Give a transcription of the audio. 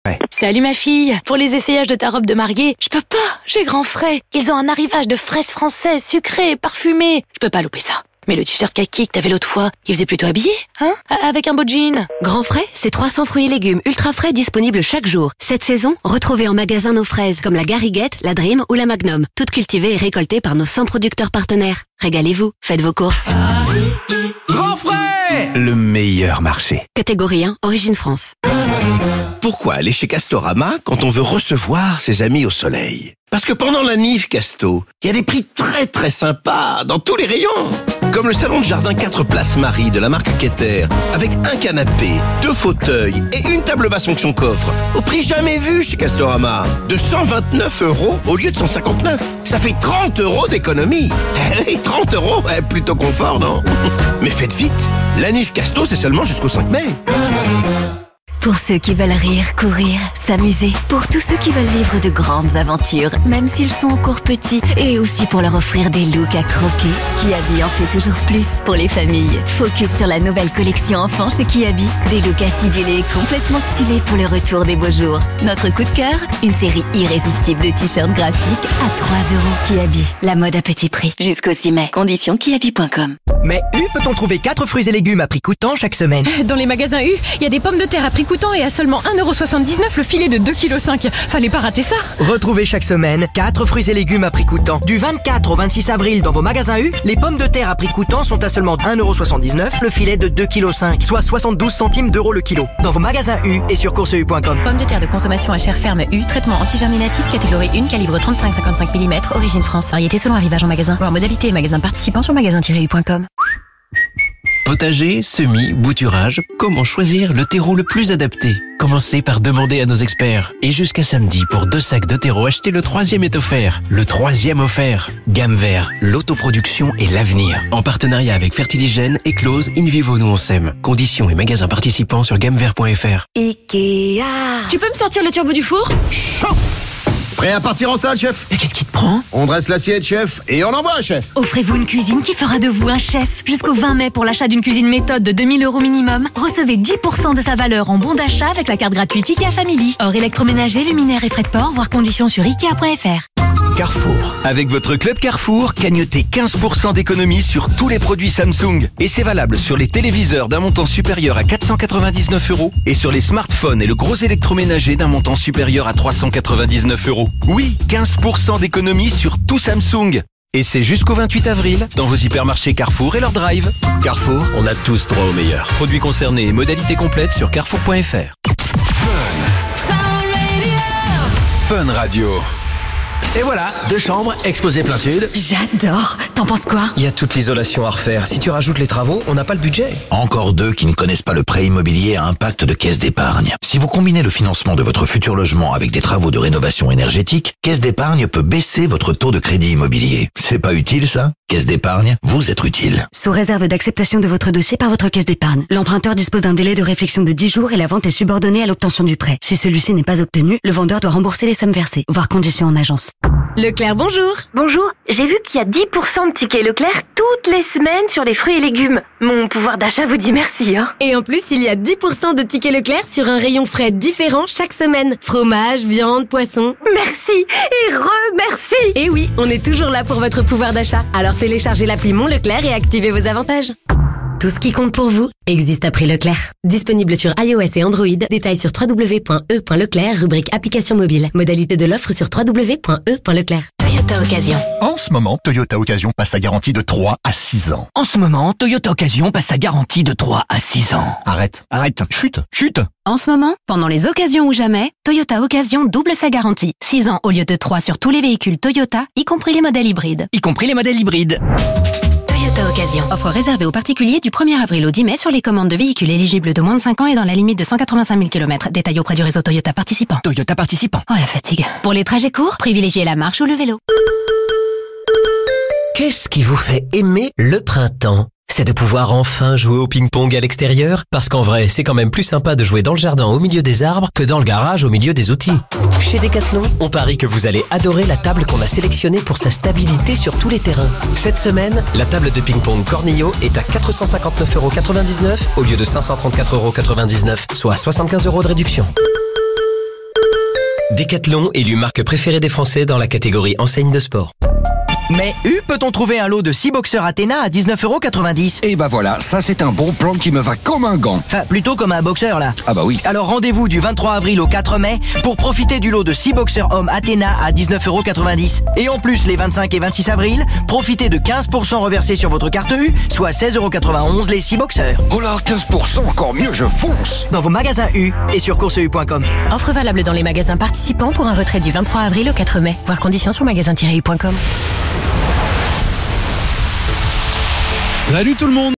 frais. Salut ma fille. Pour les essayages de ta robe de mariée, je peux pas, j'ai grand frais. Ils ont un arrivage de fraises françaises, sucrées, parfumées. Je peux pas louper ça. Mais le t-shirt kaki que t'avais l'autre fois, il faisait plutôt habillé, hein? Avec un beau jean. Grand Frais, c'est 300 fruits et légumes ultra frais disponibles chaque jour. Cette saison, retrouvez en magasin nos fraises comme la Gariguette, la Dream ou la Magnum. Toutes cultivées et récoltées par nos 100 producteurs partenaires. Régalez-vous, faites vos courses. Grand Frais, le meilleur marché. Catégorie 1, Origine France. Pourquoi aller chez Castorama quand on veut recevoir ses amis au soleil? Parce que pendant la Nif Casto, il y a des prix très très sympas dans tous les rayons. Comme le salon de jardin 4 places Marie de la marque Keter, avec un canapé, 2 fauteuils et une table basse fonction coffre, au prix jamais vu chez Castorama, de 129 € au lieu de 159. Ça fait 30 € d'économie. Et 30 €, plutôt confort, non? Mais faites vite, la Nif Casto c'est seulement jusqu'au 5 mai. Pour ceux qui veulent rire, courir, s'amuser. Pour tous ceux qui veulent vivre de grandes aventures, même s'ils sont encore petits. Et aussi pour leur offrir des looks à croquer. Kiabi en fait toujours plus pour les familles. Focus sur la nouvelle collection enfants chez Kiabi. Des looks acidulés complètement stylés pour le retour des beaux jours. Notre coup de cœur, une série irrésistible de t-shirts graphiques à 3 €. Kiabi, la mode à petit prix. Jusqu'au 6 mai. Conditions kiabi.com. Mais U peut-on trouver 4 fruits et légumes à prix coûtant chaque semaine? Dans les magasins U, il y a des pommes de terre à prix coûtant et à seulement 1,79 € le filet de 2,5 kg. Fallait pas rater ça. Retrouvez chaque semaine 4 fruits et légumes à prix coûtant. Du 24 au 26 avril dans vos magasins U, les pommes de terre à prix coûtant sont à seulement 1,79 € le filet de 2,5 kg, soit 72 centimes d'euros le kilo. Dans vos magasins U et sur courseu.com. Pommes de terre de consommation à chair ferme U, traitement antigerminatif catégorie 1, calibre 35-55 mm, origine France. Variété selon arrivage en magasin. Voir modalité et magasin participant sur magasin-u.com. Potager, semis, bouturage, comment choisir le terreau le plus adapté? Commencez par demander à nos experts. Et jusqu'à samedi, pour 2 sacs de terreau achetés, le 3e est offert. Le 3e offert. Gamme Vert, l'autoproduction et l'avenir. En partenariat avec Fertiligène, Eclose, InVivo Nous on s'aime. Conditions et magasins participants sur gammevert.fr. Ikea. Tu peux me sortir le turbo du four? Chaud! Prêt à partir en salle, chef? Mais qu'est-ce qui te prend? On dresse l'assiette, chef, et on envoie, chef. Offrez-vous une cuisine qui fera de vous un chef. Jusqu'au 20 mai, pour l'achat d'une cuisine méthode de 2 000 € minimum, recevez 10% de sa valeur en bon d'achat avec la carte gratuite Ikea Family. Hors électroménager, luminaire et frais de port, voir conditions sur Ikea.fr. Carrefour. Avec votre club Carrefour, gagnotez 15% d'économie sur tous les produits Samsung. Et c'est valable sur les téléviseurs d'un montant supérieur à 499 € et sur les smartphones et le gros électroménager d'un montant supérieur à 399 €. Oui, 15% d'économie sur tout Samsung. Et c'est jusqu'au 28 avril dans vos hypermarchés Carrefour et leur drive. Carrefour, on a tous droit au meilleur. Produits concernés et modalités complètes sur carrefour.fr. Fun Radio. Et voilà, 2 chambres, exposé plein sud. J'adore. T'en penses quoi? Il y a toute l'isolation à refaire. Si tu rajoutes les travaux, on n'a pas le budget. Encore 2 qui ne connaissent pas le prêt immobilier à impact de Caisse d'Épargne. Si vous combinez le financement de votre futur logement avec des travaux de rénovation énergétique, Caisse d'Épargne peut baisser votre taux de crédit immobilier. C'est pas utile, ça? Caisse d'Épargne, vous êtes utile. Sous réserve d'acceptation de votre dossier par votre caisse d'épargne. L'emprunteur dispose d'un délai de réflexion de 10 jours et la vente est subordonnée à l'obtention du prêt. Si celui-ci n'est pas obtenu, le vendeur doit rembourser les sommes versées. Voir conditions en agence. Leclerc, bonjour. Bonjour, j'ai vu qu'il y a 10% de tickets Leclerc toutes les semaines sur les fruits et légumes. Mon pouvoir d'achat vous dit merci, hein. Et en plus, il y a 10% de tickets Leclerc sur un rayon frais différent chaque semaine. Fromage, viande, poisson. Merci et remercie. Et oui, on est toujours là pour votre pouvoir d'achat. Alors téléchargez l'appli Mon Leclerc et activez vos avantages. Tout ce qui compte pour vous existe à prix Leclerc. Disponible sur iOS et Android. Détails sur www.e.leclerc, rubrique application mobile. Modalité de l'offre sur www.e.leclerc. Toyota Occasion. En ce moment, Toyota Occasion passe sa garantie de 3 à 6 ans. En ce moment, Toyota Occasion passe sa garantie de 3 à 6 ans. Arrête. Chute. En ce moment, pendant les occasions ou jamais, Toyota Occasion double sa garantie. 6 ans au lieu de 3 sur tous les véhicules Toyota, y compris les modèles hybrides. Toyota Occasion. Offre réservée aux particuliers du 1er avril au 10 mai sur les commandes de véhicules éligibles de moins de 5 ans et dans la limite de 185 000 km. Détail auprès du réseau Toyota participant. Oh la fatigue. Pour les trajets courts, privilégiez la marche ou le vélo. Qu'est-ce qui vous fait aimer le printemps? C'est de pouvoir enfin jouer au ping-pong à l'extérieur, parce qu'en vrai, c'est quand même plus sympa de jouer dans le jardin au milieu des arbres que dans le garage au milieu des outils. Chez Decathlon, on parie que vous allez adorer la table qu'on a sélectionnée pour sa stabilité sur tous les terrains. Cette semaine, la table de ping-pong Cornillo est à 459,99 € au lieu de 534,99 €, soit 75 € de réduction. Decathlon, élu marque préférée des Français dans la catégorie enseigne de sport. Mais peut-on trouver un lot de 6 boxeurs Athéna à 19,90 €? Et bah voilà, ça c'est un bon plan qui me va comme un gant. Enfin, plutôt comme un boxeur là. Ah bah oui. Alors rendez-vous du 23 avril au 4 mai pour profiter du lot de 6 boxeurs hommes Athéna à 19,90 €. Et en plus, les 25 et 26 avril, profitez de 15% reversés sur votre carte U, soit 16,91 € les 6 boxeurs. Oh là, 15% encore mieux, je fonce. Dans vos magasins U et sur courseu.com. Offre valable dans les magasins participants pour un retrait du 23 avril au 4 mai. Voir conditions sur magasin-u.com. Salut tout le monde!